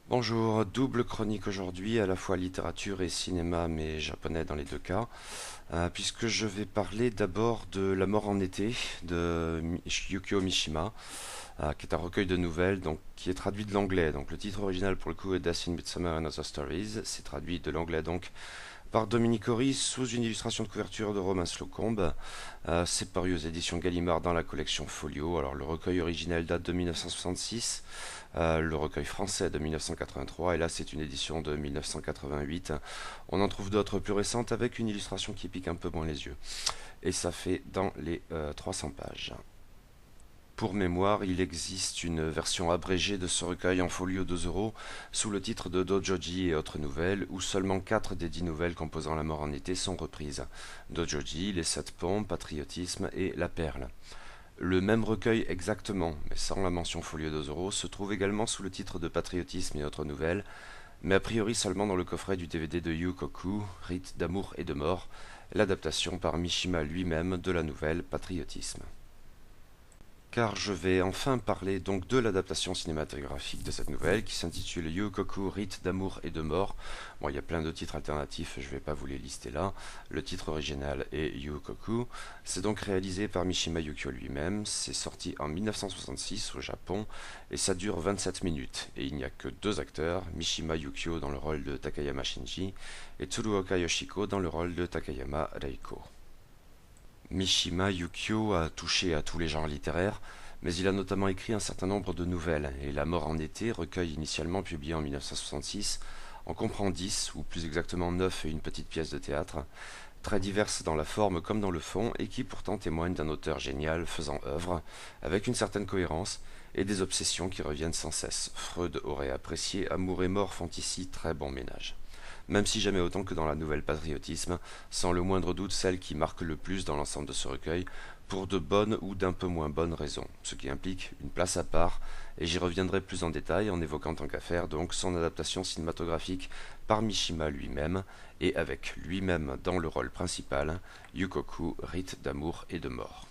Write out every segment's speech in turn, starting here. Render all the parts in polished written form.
Bonjour, double chronique aujourd'hui, à la fois littérature et cinéma, mais japonais dans les deux cas, puisque je vais parler d'abord de La mort en été de Yukio Mishima, qui est un recueil de nouvelles qui est traduit de l'anglais. Donc le titre original pour le coup est Death in Midsummer and Other Stories, c'est traduit de l'anglais donc par Dominique Horry sous une illustration de couverture de Romain Slocombe. C'est paru aux éditions Gallimard dans la collection Folio. Alors le recueil originel date de 1966, le recueil français de 1983 et là c'est une édition de 1988. On en trouve d'autres plus récentes avec une illustration qui pique un peu moins les yeux. Et ça fait dans les 300 pages. Pour mémoire, il existe une version abrégée de ce recueil en folio 2 € sous le titre de Dojoji et autres nouvelles, où seulement 4 des 10 nouvelles composant La mort en été sont reprises. Dojoji, Les 7 ponts, Patriotisme et La perle. Le même recueil exactement, mais sans la mention folio 2 € se trouve également sous le titre de Patriotisme et autres nouvelles, mais a priori seulement dans le coffret du DVD de Yukoku, Rite d'amour et de mort, l'adaptation par Mishima lui-même de la nouvelle Patriotisme. Car je vais enfin parler donc de l'adaptation cinématographique de cette nouvelle qui s'intitule Yukoku, Rite d'amour et de mort. Bon, il y a plein de titres alternatifs, je ne vais pas vous les lister là. Le titre original est Yukoku. C'est donc réalisé par Mishima Yukio lui-même. C'est sorti en 1966 au Japon et ça dure 27 minutes. Et il n'y a que deux acteurs, Mishima Yukio dans le rôle de Takayama Shinji et Tsuruoka Yoshiko dans le rôle de Takayama Reiko. Mishima Yukio a touché à tous les genres littéraires, mais il a notamment écrit un certain nombre de nouvelles, et La mort en été, recueil initialement publié en 1966, en comprend 10, ou plus exactement 9 et une petite pièce de théâtre, très diverses dans la forme comme dans le fond, et qui pourtant témoignent d'un auteur génial faisant œuvre, avec une certaine cohérence, et des obsessions qui reviennent sans cesse. Freud aurait apprécié Amour et mort font ici très bon ménage. Même si jamais autant que dans la nouvelle Patriotisme, sans le moindre doute celle qui marque le plus dans l'ensemble de ce recueil, pour de bonnes ou d'un peu moins bonnes raisons, ce qui implique une place à part, et j'y reviendrai plus en détail en évoquant tant qu'à faire donc son adaptation cinématographique par Mishima lui-même, et avec lui-même dans le rôle principal, Yukoku, Rite d'amour et de mort.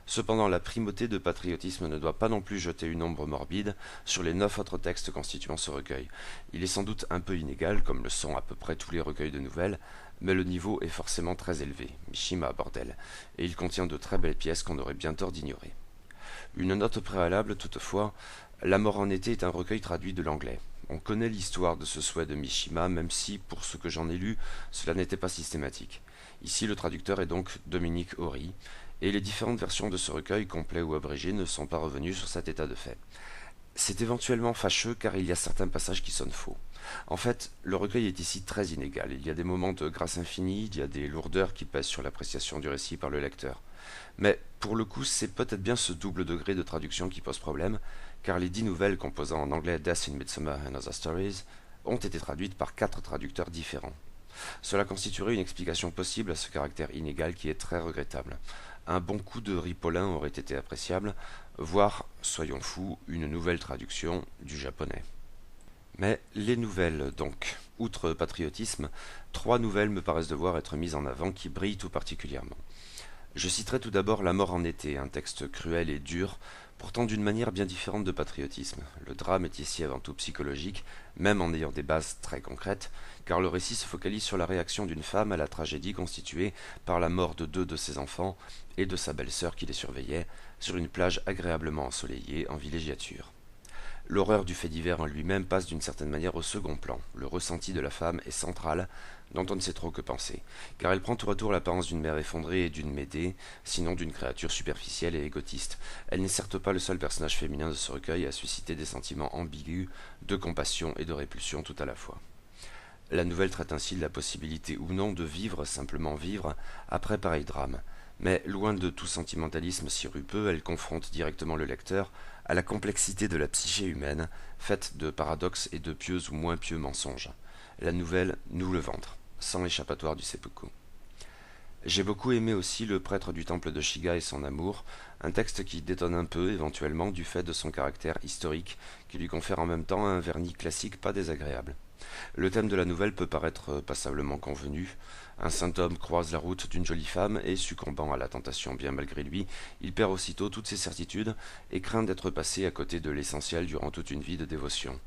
Cependant, la primauté de Patriotisme ne doit pas non plus jeter une ombre morbide sur les 9 autres textes constituant ce recueil. Il est sans doute un peu inégal, comme le sont à peu près tous les recueils de nouvelles, mais le niveau est forcément très élevé, Mishima bordel, et il contient de très belles pièces qu'on aurait bien tort d'ignorer. Une note préalable toutefois, La mort en été est un recueil traduit de l'anglais. On connaît l'histoire de ce souhait de Mishima, même si, pour ce que j'en ai lu, cela n'était pas systématique. Ici, le traducteur est donc Dominique Horry, et les différentes versions de ce recueil, complet ou abrégé, ne sont pas revenues sur cet état de fait. C'est éventuellement fâcheux car il y a certains passages qui sonnent faux. En fait, le recueil est ici très inégal. Il y a des moments de grâce infinie, il y a des lourdeurs qui pèsent sur l'appréciation du récit par le lecteur. Mais pour le coup, c'est peut-être bien ce double degré de traduction qui pose problème, car les 10 nouvelles composant en anglais Death in Midsummer and Other Stories ont été traduites par 4 traducteurs différents. Cela constituerait une explication possible à ce caractère inégal qui est très regrettable. Un bon coup de ripolin aurait été appréciable, voire, soyons fous, une nouvelle traduction du japonais. Mais les nouvelles, donc. Outre patriotisme, 3 nouvelles me paraissent devoir être mises en avant qui brillent tout particulièrement. Je citerai tout d'abord La mort en été, un texte cruel et dur, pourtant d'une manière bien différente de patriotisme. Le drame est ici avant tout psychologique, même en ayant des bases très concrètes, car le récit se focalise sur la réaction d'une femme à la tragédie constituée par la mort de 2 de ses enfants et de sa belle-sœur qui les surveillait, sur une plage agréablement ensoleillée en villégiature. L'horreur du fait divers en lui-même passe d'une certaine manière au second plan. Le ressenti de la femme est central, dont on ne sait trop que penser, car elle prend tour à tour l'apparence d'une mère effondrée et d'une Médée, sinon d'une créature superficielle et égotiste. Elle n'est certes pas le seul personnage féminin de ce recueil à susciter des sentiments ambigus, de compassion et de répulsion tout à la fois. La nouvelle traite ainsi de la possibilité ou non de vivre, simplement vivre, après pareil drame. Mais loin de tout sentimentalisme sirupeux, elle confronte directement le lecteur à la complexité de la psyché humaine, faite de paradoxes et de pieux ou moins pieux mensonges. La nouvelle nous le ventre, sans l'échappatoire du seppuku. J'ai beaucoup aimé aussi Le prêtre du temple de Shiga et son amour, un texte qui détonne un peu éventuellement du fait de son caractère historique, qui lui confère en même temps un vernis classique pas désagréable. Le thème de la nouvelle peut paraître passablement convenu. Un saint homme croise la route d'une jolie femme et, succombant à la tentation bien malgré lui, il perd aussitôt toutes ses certitudes et craint d'être passé à côté de l'essentiel durant toute une vie de dévotion.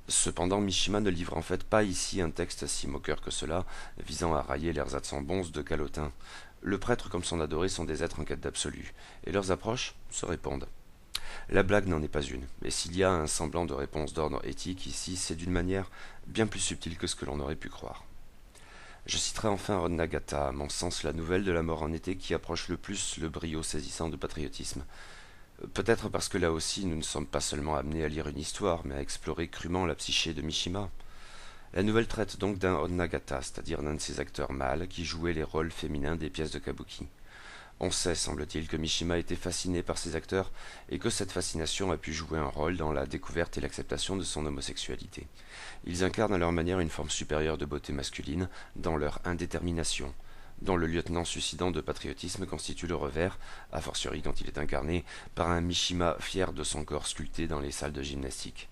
Cependant, Mishima ne livre en fait pas ici un texte si moqueur que cela, visant à railler l'ersatz en bonze de Calotin. Le prêtre comme son adoré sont des êtres en quête d'absolu, et leurs approches se répondent. La blague n'en est pas une, et s'il y a un semblant de réponse d'ordre éthique ici, c'est d'une manière bien plus subtile que ce que l'on aurait pu croire. Je citerai enfin Rodnagata, à mon sens la nouvelle de la mort en été qui approche le plus le brio saisissant de patriotisme. Peut-être parce que là aussi nous ne sommes pas seulement amenés à lire une histoire, mais à explorer crûment la psyché de Mishima. La nouvelle traite donc d'un Rodnagata, c'est-à-dire d'un de ces acteurs mâles qui jouaient les rôles féminins des pièces de kabuki. On sait, semble-t-il, que Mishima était fasciné par ces acteurs et que cette fascination a pu jouer un rôle dans la découverte et l'acceptation de son homosexualité. Ils incarnent à leur manière une forme supérieure de beauté masculine dans leur indétermination, dont le lieutenant suicidant de patriotisme constitue le revers, a fortiori quand il est incarné par un Mishima fier de son corps sculpté dans les salles de gymnastique.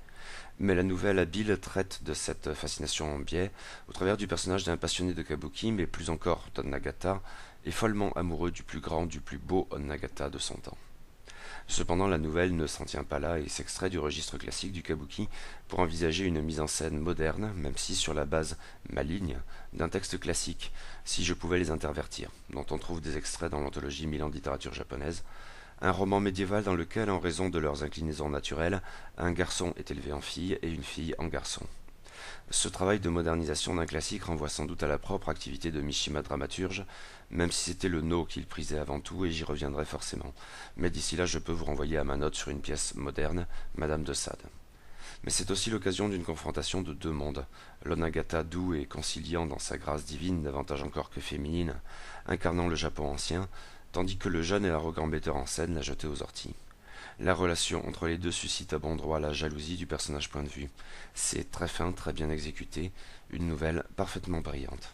Mais la nouvelle habile traite de cette fascination en biais au travers du personnage d'un passionné de kabuki, mais plus encore d'Onnagata, et follement amoureux du plus grand, du plus beau Onnagata de son temps. Cependant, la nouvelle ne s'en tient pas là et s'extrait du registre classique du kabuki pour envisager une mise en scène moderne, même si sur la base maligne d'un texte classique, si je pouvais les intervertir, dont on trouve des extraits dans l'anthologie 1000 ans de littérature japonaise, un roman médiéval dans lequel, en raison de leurs inclinaisons naturelles, un garçon est élevé en fille et une fille en garçon. Ce travail de modernisation d'un classique renvoie sans doute à la propre activité de Mishima dramaturge, même si c'était le no qu'il prisait avant tout, et j'y reviendrai forcément. Mais d'ici là, je peux vous renvoyer à ma note sur une pièce moderne, Madame de Sade. Mais c'est aussi l'occasion d'une confrontation de deux mondes, l'Onagata doux et conciliant dans sa grâce divine, davantage encore que féminine, incarnant le Japon ancien, tandis que le jeune et arrogant metteur en scène l'a jeté aux orties. La relation entre les deux suscite à bon droit la jalousie du personnage point de vue. C'est très fin, très bien exécuté, une nouvelle parfaitement brillante.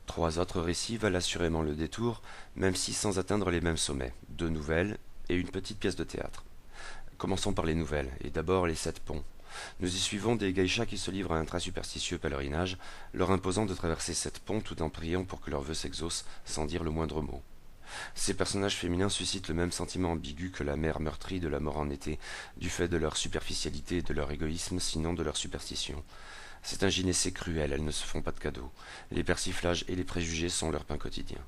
Trois autres récits valent assurément le détour, même si sans atteindre les mêmes sommets, deux nouvelles et une petite pièce de théâtre. Commençons par les nouvelles, et d'abord les sept ponts. Nous y suivons des geishas qui se livrent à un très superstitieux pèlerinage, leur imposant de traverser sept ponts tout en priant pour que leurs vœux s'exaucent sans dire le moindre mot. Ces personnages féminins suscitent le même sentiment ambigu que la mère meurtrie de la mort en été, du fait de leur superficialité et de leur égoïsme, sinon de leur superstition. C'est un gynécée cruel, elles ne se font pas de cadeaux. Les persiflages et les préjugés sont leur pain quotidien.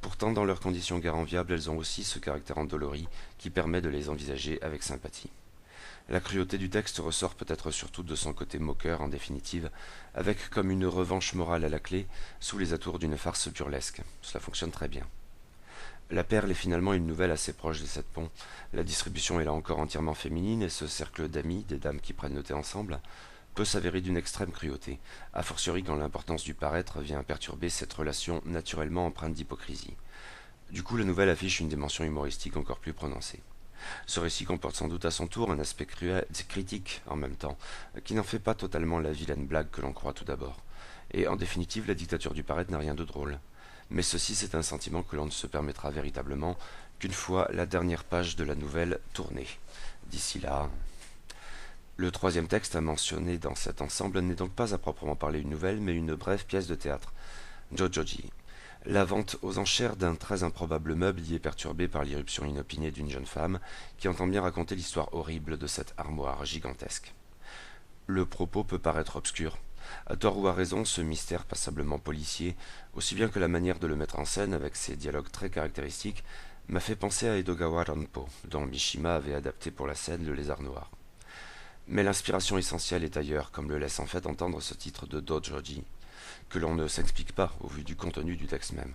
Pourtant, dans leurs conditions guère enviables, elles ont aussi ce caractère endolori qui permet de les envisager avec sympathie. La cruauté du texte ressort peut-être surtout de son côté moqueur en définitive, avec comme une revanche morale à la clé, sous les atours d'une farce burlesque. Cela fonctionne très bien. La Perle est finalement une nouvelle assez proche des sept ponts. La distribution est là encore entièrement féminine et ce cercle d'amis, des dames qui prennent le thé ensemble, peut s'avérer d'une extrême cruauté, a fortiori quand l'importance du paraître vient perturber cette relation naturellement empreinte d'hypocrisie. Du coup, la nouvelle affiche une dimension humoristique encore plus prononcée. Ce récit comporte sans doute à son tour un aspect cruel, critique en même temps, qui n'en fait pas totalement la vilaine blague que l'on croit tout d'abord. Et en définitive, la dictature du paraître n'a rien de drôle. Mais ceci, c'est un sentiment que l'on ne se permettra véritablement qu'une fois la dernière page de la nouvelle tournée. D'ici là... Le troisième texte à mentionner dans cet ensemble n'est donc pas à proprement parler une nouvelle, mais une brève pièce de théâtre. Jojoji. La vente aux enchères d'un très improbable meuble y est perturbée par l'irruption inopinée d'une jeune femme qui entend bien raconter l'histoire horrible de cette armoire gigantesque. Le propos peut paraître obscur. À tort ou à raison, ce mystère passablement policier, aussi bien que la manière de le mettre en scène avec ses dialogues très caractéristiques, m'a fait penser à Edogawa Ranpo, dont Mishima avait adapté pour la scène le lézard noir. Mais l'inspiration essentielle est ailleurs, comme le laisse en fait entendre ce titre de Dojoji, que l'on ne s'explique pas au vu du contenu du texte même.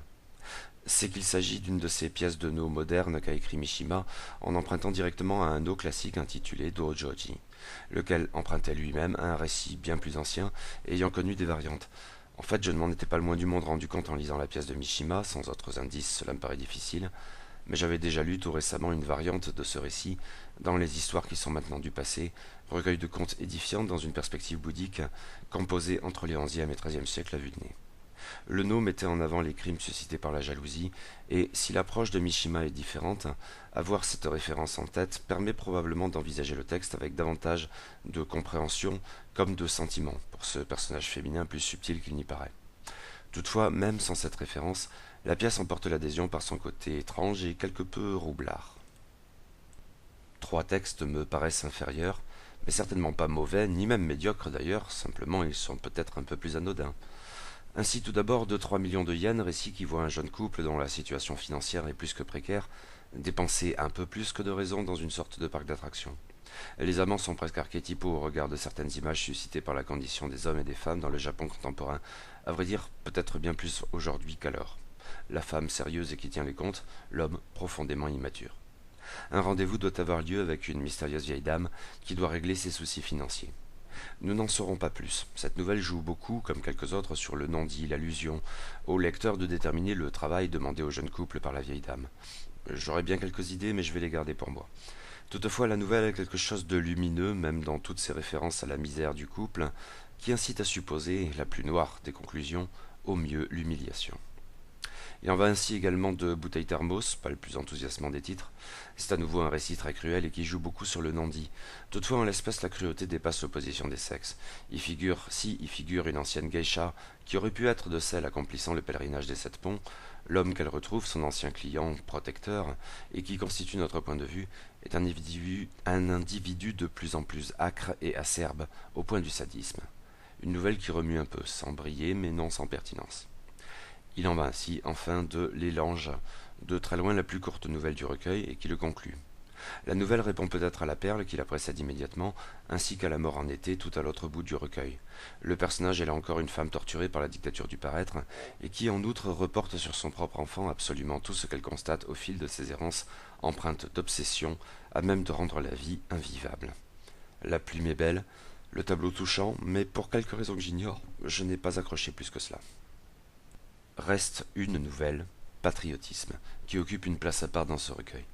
C'est qu'il s'agit d'une de ces pièces de no modernes qu'a écrit Mishima en empruntant directement à un no classique intitulé Dojoji, lequel empruntait lui-même à un récit bien plus ancien ayant connu des variantes. En fait, je ne m'en étais pas le moins du monde rendu compte en lisant la pièce de Mishima, sans autres indices, cela me paraît difficile, mais j'avais déjà lu tout récemment une variante de ce récit dans Les histoires qui sont maintenant du passé, recueil de contes édifiants dans une perspective bouddhique, composé entre les XIe et XIIIe siècles à vue de nez. Le no mettait en avant les crimes suscités par la jalousie, et si l'approche de Mishima est différente, avoir cette référence en tête permet probablement d'envisager le texte avec davantage de compréhension comme de sentiment pour ce personnage féminin plus subtil qu'il n'y paraît. Toutefois, même sans cette référence, la pièce emporte l'adhésion par son côté étrange et quelque peu roublard. Trois textes me paraissent inférieurs, mais certainement pas mauvais, ni même médiocres d'ailleurs, simplement ils sont peut-être un peu plus anodins. Ainsi tout d'abord 2-3 millions de yens, récit qui voit un jeune couple dont la situation financière est plus que précaire, dépenser un peu plus que de raison dans une sorte de parc d'attractions. Les amants sont presque archétypaux au regard de certaines images suscitées par la condition des hommes et des femmes dans le Japon contemporain, à vrai dire peut-être bien plus aujourd'hui qu'alors. La femme sérieuse et qui tient les comptes, l'homme profondément immature. Un rendez-vous doit avoir lieu avec une mystérieuse vieille dame qui doit régler ses soucis financiers. Nous n'en saurons pas plus. Cette nouvelle joue beaucoup, comme quelques autres, sur le non-dit, l'allusion, au lecteur de déterminer le travail demandé au jeune couple par la vieille dame. J'aurais bien quelques idées, mais je vais les garder pour moi. Toutefois, la nouvelle a quelque chose de lumineux, même dans toutes ses références à la misère du couple, qui incite à supposer, la plus noire des conclusions, au mieux l'humiliation. Il en va ainsi également de Bouteille Thermos, pas le plus enthousiasmant des titres. C'est à nouveau un récit très cruel et qui joue beaucoup sur le non-dit. Toutefois, en l'espèce, la cruauté dépasse l'opposition des sexes. Y figure une ancienne geisha, qui aurait pu être de celles accomplissant le pèlerinage des 7 ponts, l'homme qu'elle retrouve, son ancien client, protecteur, et qui constitue notre point de vue, est un individu de plus en plus âcre et acerbe, au point du sadisme. Une nouvelle qui remue un peu, sans briller, mais non sans pertinence. Il en va ainsi, enfin, de L'Élange, de très loin la plus courte nouvelle du recueil, et qui le conclut. La nouvelle répond peut-être à la perle qui la précède immédiatement, ainsi qu'à la mort en été tout à l'autre bout du recueil. Le personnage est là encore une femme torturée par la dictature du paraître, et qui en outre reporte sur son propre enfant absolument tout ce qu'elle constate au fil de ses errances, empreintes d'obsession, à même de rendre la vie invivable. La plume est belle, le tableau touchant, mais pour quelque raison que j'ignore, je n'ai pas accroché plus que cela. Reste une nouvelle, Patriotisme, qui occupe une place à part dans ce recueil.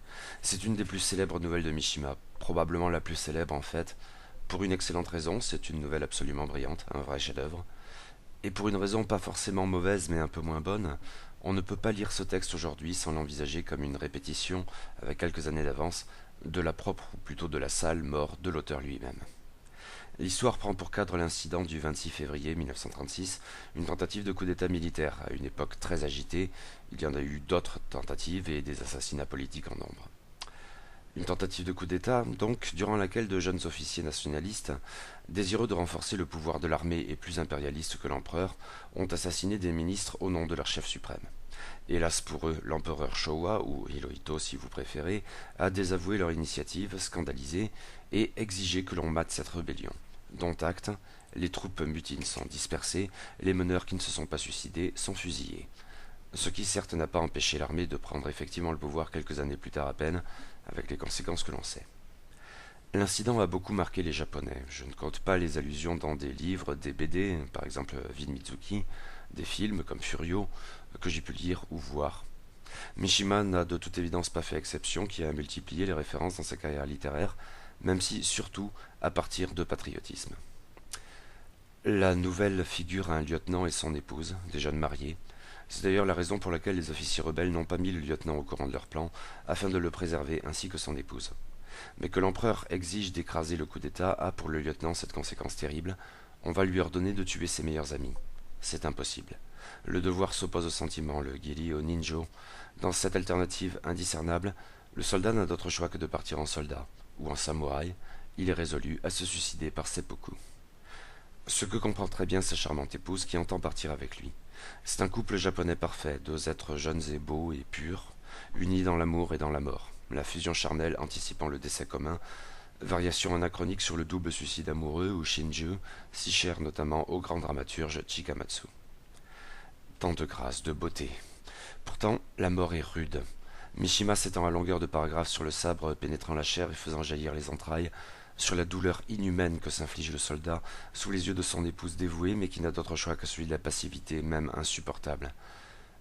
C'est une des plus célèbres nouvelles de Mishima, probablement la plus célèbre en fait. Pour une excellente raison, c'est une nouvelle absolument brillante, un vrai chef-d'œuvre. Et pour une raison pas forcément mauvaise mais un peu moins bonne, on ne peut pas lire ce texte aujourd'hui sans l'envisager comme une répétition, avec quelques années d'avance, de la propre ou plutôt de la sale mort de l'auteur lui-même. L'histoire prend pour cadre l'incident du 26 février 1936, une tentative de coup d'État militaire à une époque très agitée. Il y en a eu d'autres tentatives et des assassinats politiques en nombre. Une tentative de coup d'État, donc, durant laquelle de jeunes officiers nationalistes, désireux de renforcer le pouvoir de l'armée et plus impérialistes que l'empereur, ont assassiné des ministres au nom de leur chef suprême. Hélas pour eux, l'empereur Showa, ou Hirohito si vous préférez, a désavoué leur initiative, scandalisé, et exigé que l'on mate cette rébellion. Dont acte, les troupes mutines sont dispersées, les meneurs qui ne se sont pas suicidés sont fusillés. Ce qui certes n'a pas empêché l'armée de prendre effectivement le pouvoir quelques années plus tard à peine, avec les conséquences que l'on sait. L'incident a beaucoup marqué les Japonais. Je ne compte pas les allusions dans des livres, des BD, par exemple Vin Mitsuki, des films comme Furio, que j'ai pu lire ou voir. Mishima n'a de toute évidence pas fait exception, qui a multiplié les références dans sa carrière littéraire, même si, surtout, à partir de patriotisme. La nouvelle figure un lieutenant et son épouse, des jeunes mariés. C'est d'ailleurs la raison pour laquelle les officiers rebelles n'ont pas mis le lieutenant au courant de leur plan, afin de le préserver ainsi que son épouse. Mais que l'empereur exige d'écraser le coup d'État a pour le lieutenant cette conséquence terrible, on va lui ordonner de tuer ses meilleurs amis. C'est impossible. Le devoir s'oppose au sentiment, le giri au ninjo. Dans cette alternative indiscernable, le soldat n'a d'autre choix que de partir en soldat, ou en samouraï. Il est résolu à se suicider par seppuku. Ce que comprend très bien sa charmante épouse qui entend partir avec lui. C'est un couple japonais parfait, deux êtres jeunes et beaux et purs, unis dans l'amour et dans la mort. La fusion charnelle anticipant le décès commun, variation anachronique sur le double suicide amoureux ou Shinju, si cher notamment au grand dramaturge Chikamatsu. Tant de grâce, de beauté. Pourtant, la mort est rude. Mishima s'étend à longueur de paragraphe sur le sabre pénétrant la chair et faisant jaillir les entrailles, sur la douleur inhumaine que s'inflige le soldat sous les yeux de son épouse dévouée mais qui n'a d'autre choix que celui de la passivité, même insupportable.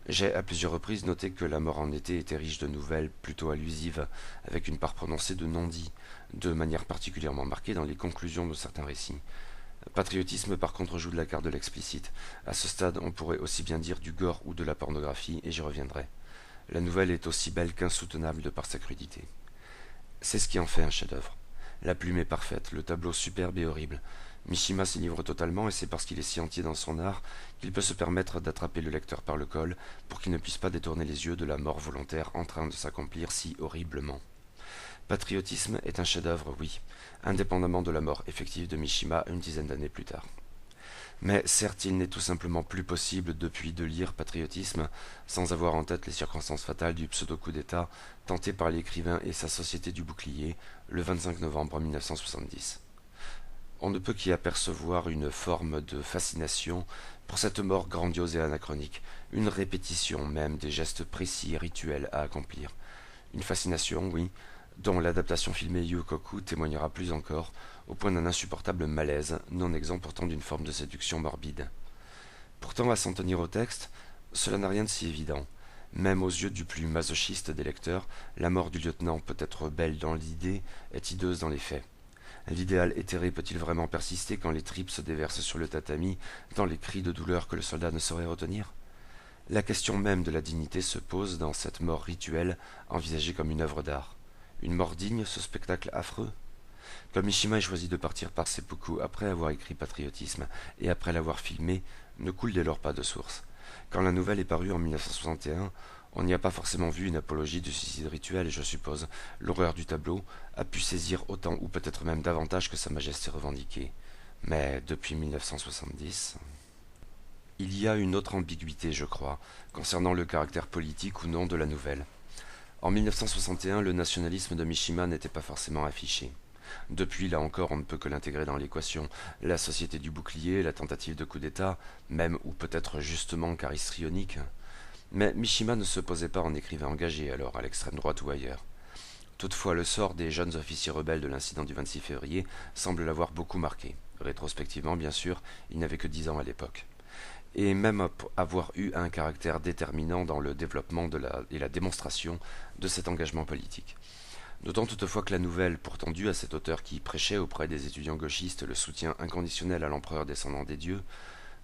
J'ai à plusieurs reprises noté que La mort en été était riche de nouvelles plutôt allusives, avec une part prononcée de non-dits, de manière particulièrement marquée dans les conclusions de certains récits. Patriotisme par contre joue de la carte de l'explicite. À ce stade, on pourrait aussi bien dire du gore ou de la pornographie, et j'y reviendrai. La nouvelle est aussi belle qu'insoutenable de par sa crudité. C'est ce qui en fait un chef-d'œuvre. La plume est parfaite, le tableau superbe et horrible. Mishima s'y livre totalement et c'est parce qu'il est si entier dans son art qu'il peut se permettre d'attraper le lecteur par le col pour qu'il ne puisse pas détourner les yeux de la mort volontaire en train de s'accomplir si horriblement. Patriotisme est un chef-d'œuvre, oui, indépendamment de la mort effective de Mishima une dizaine d'années plus tard. Mais certes, il n'est tout simplement plus possible depuis de lire Patriotisme sans avoir en tête les circonstances fatales du pseudo-coup d'État tenté par l'écrivain et sa société du bouclier le 25 novembre 1970. On ne peut qu'y apercevoir une forme de fascination pour cette mort grandiose et anachronique, une répétition même des gestes précis et rituels à accomplir. Une fascination, oui, dont l'adaptation filmée Yukoku témoignera plus encore, au point d'un insupportable malaise, non exempt pourtant d'une forme de séduction morbide. Pourtant, à s'en tenir au texte, cela n'a rien de si évident. Même aux yeux du plus masochiste des lecteurs, la mort du lieutenant peut être belle dans l'idée, est hideuse dans les faits. L'idéal éthéré peut-il vraiment persister quand les tripes se déversent sur le tatami, dans les cris de douleur que le soldat ne saurait retenir? La question même de la dignité se pose dans cette mort rituelle, envisagée comme une œuvre d'art. Une mort digne, ce spectacle affreux? Comme Mishima ait choisi de partir par seppuku après avoir écrit Patriotisme et après l'avoir filmé, ne coule dès lors pas de source. Quand la nouvelle est parue en 1961, on n'y a pas forcément vu une apologie du suicide rituel et je suppose l'horreur du tableau a pu saisir autant ou peut-être même davantage que Sa Majesté revendiquée. Mais depuis 1970... Il y a une autre ambiguïté, je crois, concernant le caractère politique ou non de la nouvelle. En 1961, le nationalisme de Mishima n'était pas forcément affiché. Depuis, là encore, on ne peut que l'intégrer dans l'équation. La société du bouclier, la tentative de coup d'État, même ou peut-être justement car histrionique. Mais Mishima ne se posait pas en écrivain engagé alors, à l'extrême droite ou ailleurs. Toutefois, le sort des jeunes officiers rebelles de l'incident du 26 février semble l'avoir beaucoup marqué. Rétrospectivement, bien sûr, il n'avait que 10 ans à l'époque. Et même avoir eu un caractère déterminant dans le développement et la démonstration de cet engagement politique. D'autant toutefois que la nouvelle, pourtant due à cet auteur qui prêchait auprès des étudiants gauchistes le soutien inconditionnel à l'empereur descendant des dieux,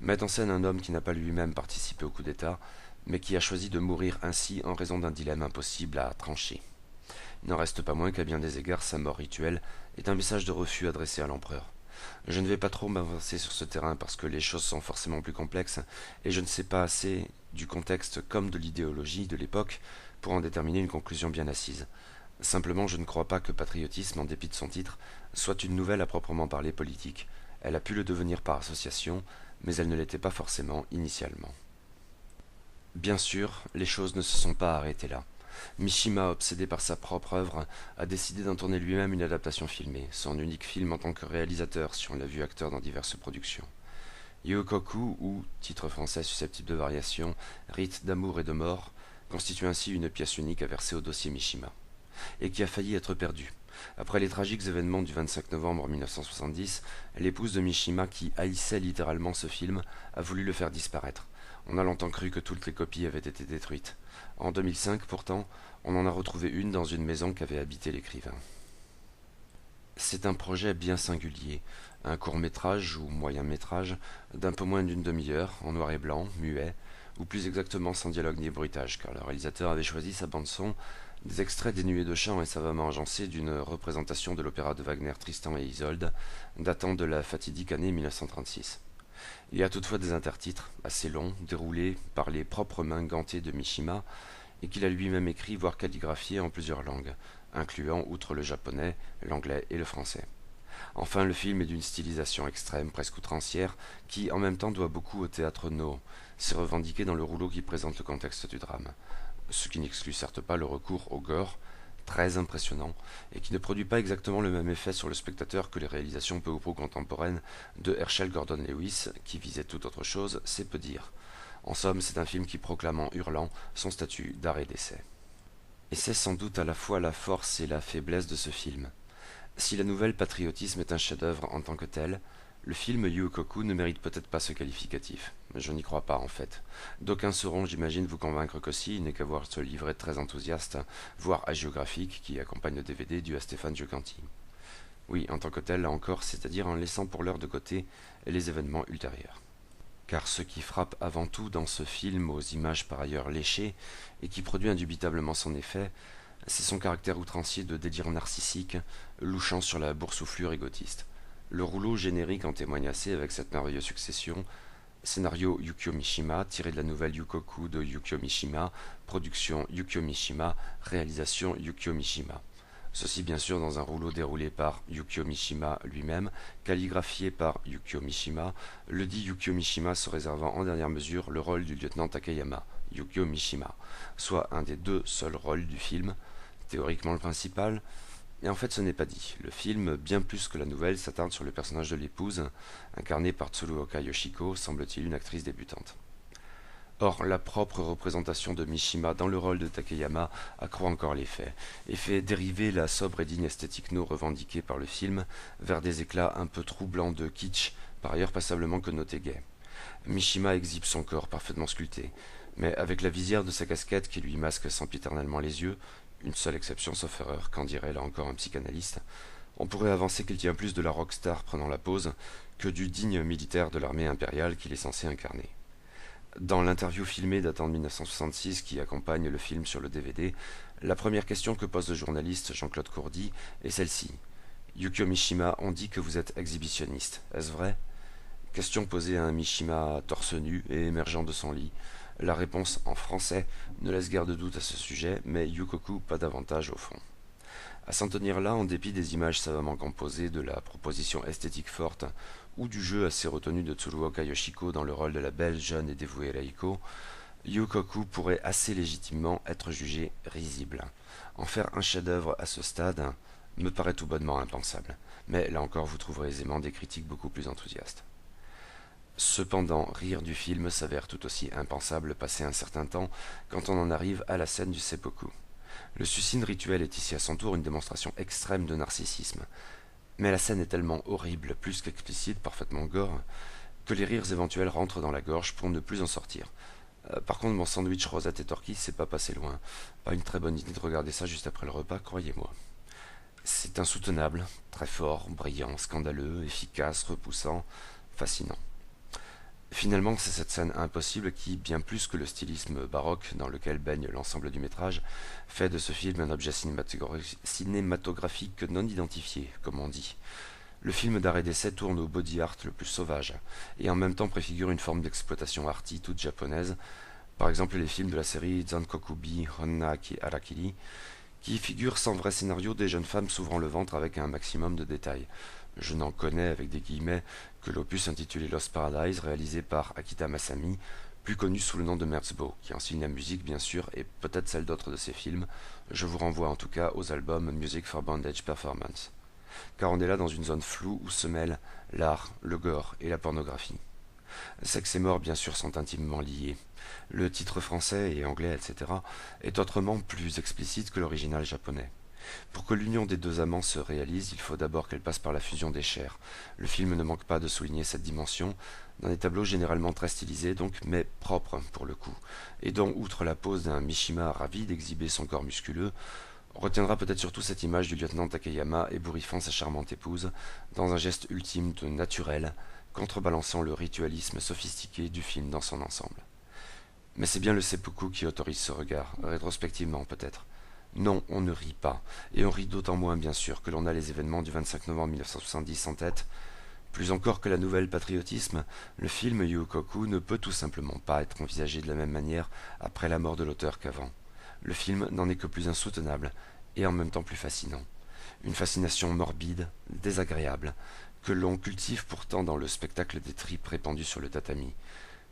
met en scène un homme qui n'a pas lui-même participé au coup d'État, mais qui a choisi de mourir ainsi en raison d'un dilemme impossible à trancher. Il n'en reste pas moins qu'à bien des égards, sa mort rituelle est un message de refus adressé à l'empereur. Je ne vais pas trop m'avancer sur ce terrain parce que les choses sont forcément plus complexes et je ne sais pas assez du contexte comme de l'idéologie de l'époque pour en déterminer une conclusion bien assise. Simplement, je ne crois pas que Patriotisme, en dépit de son titre, soit une nouvelle à proprement parler politique. Elle a pu le devenir par association, mais elle ne l'était pas forcément initialement. Bien sûr, les choses ne se sont pas arrêtées là. Mishima, obsédé par sa propre œuvre, a décidé d'en tourner lui-même une adaptation filmée, son unique film en tant que réalisateur si on l'a vu acteur dans diverses productions. Yukoku, ou, titre français susceptible de variation, Rite d'amour et de mort, constitue ainsi une pièce unique à verser au dossier Mishima, et qui a failli être perdue. Après les tragiques événements du 25 novembre 1970, l'épouse de Mishima, qui haïssait littéralement ce film, a voulu le faire disparaître. On a longtemps cru que toutes les copies avaient été détruites. En 2005, pourtant, on en a retrouvé une dans une maison qu'avait habité l'écrivain. C'est un projet bien singulier, un court-métrage ou moyen-métrage d'un peu moins d'une demi-heure, en noir et blanc, muet, ou plus exactement sans dialogue ni bruitage, car le réalisateur avait choisi sa bande-son des extraits dénués de chant et savamment agencés d'une représentation de l'opéra de Wagner Tristan et Isolde, datant de la fatidique année 1936. Il y a toutefois des intertitres, assez longs, déroulés par les propres mains gantées de Mishima, et qu'il a lui-même écrit, voire calligraphié en plusieurs langues, incluant, outre le japonais, l'anglais et le français. Enfin, le film est d'une stylisation extrême, presque outrancière, qui en même temps doit beaucoup au théâtre No. C'est revendiqué dans le rouleau qui présente le contexte du drame. Ce qui n'exclut certes pas le recours au gore, très impressionnant, et qui ne produit pas exactement le même effet sur le spectateur que les réalisations peu ou prou contemporaines de Herschel Gordon Lewis, qui visait tout autre chose, c'est peu dire. En somme, c'est un film qui proclame en hurlant son statut d'arrêt d'essai. Et c'est sans doute à la fois la force et la faiblesse de ce film. Si la nouvelle Patriotisme est un chef-d'œuvre en tant que tel, le film Yukoku ne mérite peut-être pas ce qualificatif. Je n'y crois pas en fait. D'aucuns sauront, j'imagine, vous convaincre qu'aussi il n'est qu'à voir ce livret très enthousiaste, voire hagiographique, qui accompagne le DVD dû à Stéphane Giocanti. Oui, en tant que tel, là encore, c'est-à-dire en laissant pour l'heure de côté les événements ultérieurs. Car ce qui frappe avant tout dans ce film aux images par ailleurs léchées, et qui produit indubitablement son effet, c'est son caractère outrancier de délire narcissique, louchant sur la boursouflure égotiste. Le rouleau générique en témoigne assez avec cette merveilleuse succession. Scénario Yukio Mishima, tiré de la nouvelle Yukoku de Yukio Mishima, production Yukio Mishima, réalisation Yukio Mishima. Ceci bien sûr dans un rouleau déroulé par Yukio Mishima lui-même, calligraphié par Yukio Mishima, le dit Yukio Mishima se réservant en dernière mesure le rôle du lieutenant Takayama, Yukio Mishima, soit un des deux seuls rôles du film, théoriquement le principal, et en fait ce n'est pas dit. Le film, bien plus que la nouvelle, s'attarde sur le personnage de l'épouse, incarné par Tsuruoka Yoshiko, semble-t-il une actrice débutante. Or, la propre représentation de Mishima dans le rôle de Takeyama accroît encore l'effet, et fait dériver la sobre et digne esthétique no revendiquée par le film vers des éclats un peu troublants de kitsch, par ailleurs passablement connotés gay. Mishima exhibe son corps parfaitement sculpté, mais avec la visière de sa casquette qui lui masque sempiternellement les yeux, une seule exception sauf erreur, qu'en dirait là encore un psychanalyste, on pourrait avancer qu'il tient plus de la rockstar prenant la pose que du digne militaire de l'armée impériale qu'il est censé incarner. Dans l'interview filmée datant de 1966 qui accompagne le film sur le DVD, la première question que pose le journaliste Jean-Claude Courdy est celle-ci. Yukio Mishima, on dit que vous êtes exhibitionniste, est-ce vrai? Question posée à un Mishima torse nu et émergeant de son lit. La réponse en français ne laisse guère de doute à ce sujet, mais Yukoku pas davantage au fond. À s'en tenir là, en dépit des images savamment composées, de la proposition esthétique forte ou du jeu assez retenu de Tsuruoka Yoshiko dans le rôle de la belle, jeune et dévouée Reiko, Yukoku pourrait assez légitimement être jugé risible. En faire un chef-d'œuvre à ce stade me paraît tout bonnement impensable, mais là encore vous trouverez aisément des critiques beaucoup plus enthousiastes. Cependant, rire du film s'avère tout aussi impensable passé un certain temps quand on en arrive à la scène du seppuku. Le suicide rituel est ici à son tour une démonstration extrême de narcissisme. Mais la scène est tellement horrible, plus qu'explicite, parfaitement gore, que les rires éventuels rentrent dans la gorge pour ne plus en sortir. Par contre, mon sandwich rosette et torquille, c'est pas passé loin. Pas une très bonne idée de regarder ça juste après le repas, croyez-moi. C'est insoutenable, très fort, brillant, scandaleux, efficace, repoussant, fascinant. Finalement, c'est cette scène impossible qui, bien plus que le stylisme baroque dans lequel baigne l'ensemble du métrage, fait de ce film un objet cinématographique non identifié, comme on dit. Le film d'arrêt d'essai tourne au body art le plus sauvage, et en même temps préfigure une forme d'exploitation arty toute japonaise, par exemple les films de la série Zankokubi Honna Arakiri, qui figurent sans vrai scénario des jeunes femmes s'ouvrant le ventre avec un maximum de détails. Je n'en connais, avec des guillemets, que l'opus intitulé Lost Paradise, réalisé par Akita Masami, plus connu sous le nom de Merzbow, qui en signe la musique bien sûr, et peut-être celle d'autres de ses films. Je vous renvoie en tout cas aux albums Music for Bondage Performance. Car on est là dans une zone floue où se mêlent l'art, le gore et la pornographie. Sexe et mort bien sûr sont intimement liés. Le titre français et anglais, etc., est autrement plus explicite que l'original japonais. Pour que l'union des deux amants se réalise, il faut d'abord qu'elle passe par la fusion des chairs. Le film ne manque pas de souligner cette dimension, dans des tableaux généralement très stylisés donc, mais propres pour le coup, et dont, outre la pose d'un Mishima ravi d'exhiber son corps musculeux, on retiendra peut-être surtout cette image du lieutenant Takeyama ébouriffant sa charmante épouse, dans un geste ultime de naturel, contrebalançant le ritualisme sophistiqué du film dans son ensemble. Mais c'est bien le seppuku qui autorise ce regard, rétrospectivement peut-être. Non, on ne rit pas, et on rit d'autant moins bien sûr que l'on a les événements du 25 novembre 1970 en tête. Plus encore que la nouvelle patriotisme, le film Yukoku ne peut tout simplement pas être envisagé de la même manière après la mort de l'auteur qu'avant. Le film n'en est que plus insoutenable, et en même temps plus fascinant. Une fascination morbide, désagréable, que l'on cultive pourtant dans le spectacle des tripes répandues sur le tatami.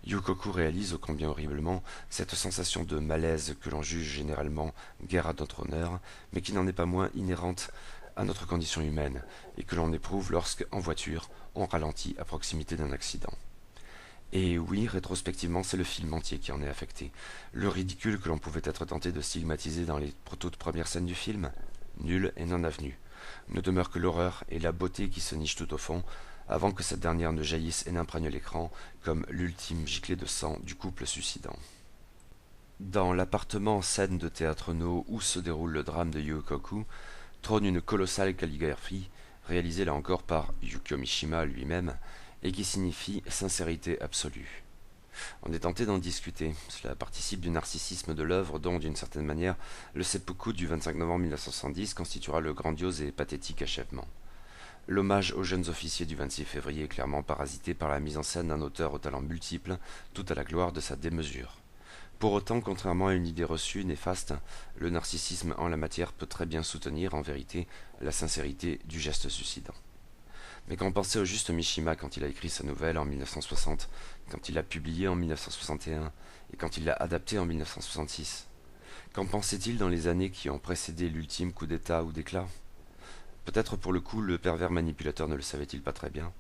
Yukoku réalise, ô combien horriblement, cette sensation de malaise que l'on juge généralement guère à notre honneur, mais qui n'en est pas moins inhérente à notre condition humaine, et que l'on éprouve lorsque, en voiture, on ralentit à proximité d'un accident. Et oui, rétrospectivement, c'est le film entier qui en est affecté. Le ridicule que l'on pouvait être tenté de stigmatiser dans les toutes premières scènes du film, nul et non avenu. Ne demeure que l'horreur et la beauté qui se nichent tout au fond, avant que cette dernière ne jaillisse et n'imprègne l'écran comme l'ultime giclée de sang du couple suicidant. Dans l'appartement scène de théâtre no où se déroule le drame de Yukoku, trône une colossale calligraphie, réalisée là encore par Yukio Mishima lui-même, et qui signifie sincérité absolue. On est tenté d'en discuter, cela participe du narcissisme de l'œuvre dont, d'une certaine manière, le seppuku du 25 novembre 1970 constituera le grandiose et pathétique achèvement. L'hommage aux jeunes officiers du 26 février est clairement parasité par la mise en scène d'un auteur aux talents multiples, tout à la gloire de sa démesure. Pour autant, contrairement à une idée reçue néfaste, le narcissisme en la matière peut très bien soutenir, en vérité, la sincérité du geste suicidant. Mais qu'en pensait au juste Mishima quand il a écrit sa nouvelle en 1960, quand il l'a publiée en 1961 et quand il l'a adaptée en 1966? Qu'en pensait-il dans les années qui ont précédé l'ultime coup d'état ou d'éclat? Peut-être pour le coup le pervers manipulateur ne le savait-il pas très bien.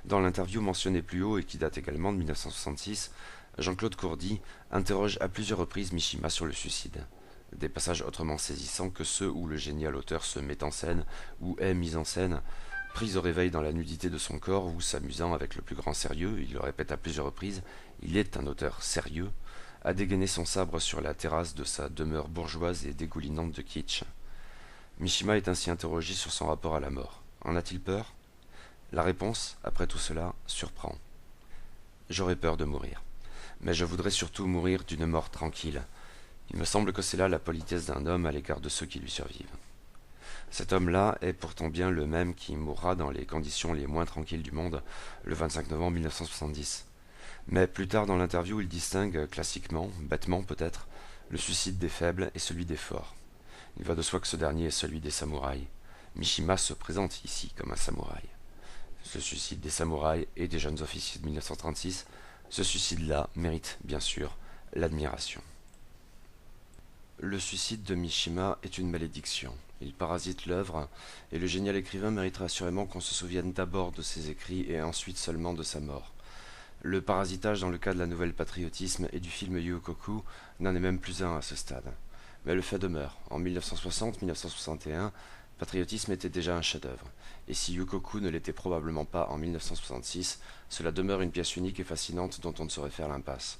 Dans l'interview mentionnée plus haut et qui date également de 1966, Jean-Claude Courdy interroge à plusieurs reprises Mishima sur le suicide. Des passages autrement saisissants que ceux où le génial auteur se met en scène ou est mis en scène, pris au réveil dans la nudité de son corps ou s'amusant avec le plus grand sérieux, il le répète à plusieurs reprises, il est un auteur sérieux, a dégainé son sabre sur la terrasse de sa demeure bourgeoise et dégoulinante de kitsch. Mishima est ainsi interrogé sur son rapport à la mort. En a-t-il peur? La réponse, après tout cela, surprend. J'aurais peur de mourir. Mais je voudrais surtout mourir d'une mort tranquille. Il me semble que c'est là la politesse d'un homme à l'égard de ceux qui lui survivent. Cet homme-là est pourtant bien le même qui mourra dans les conditions les moins tranquilles du monde le 25 novembre 1970. Mais plus tard dans l'interview, il distingue classiquement, bêtement peut-être, le suicide des faibles et celui des forts. Il va de soi que ce dernier est celui des samouraïs. Mishima se présente ici comme un samouraï. Ce suicide des samouraïs et des jeunes officiers de 1936, ce suicide-là mérite, bien sûr, l'admiration. Le suicide de Mishima est une malédiction. Il parasite l'œuvre, et le génial écrivain mériterait assurément qu'on se souvienne d'abord de ses écrits et ensuite seulement de sa mort. Le parasitage dans le cas de la nouvelle patriotisme et du film Yukoku n'en est même plus un à ce stade. Mais le fait demeure, en 1960-1961, Patriotisme était déjà un chef-d'œuvre, et si Yukoku ne l'était probablement pas en 1966, cela demeure une pièce unique et fascinante dont on ne saurait faire l'impasse.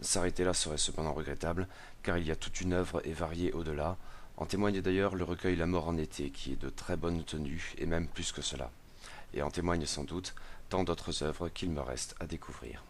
S'arrêter là serait cependant regrettable, car il y a toute une œuvre et variée au-delà. En témoigne d'ailleurs le recueil La mort en été, qui est de très bonne tenue, et même plus que cela. Et en témoignent sans doute tant d'autres œuvres qu'il me reste à découvrir.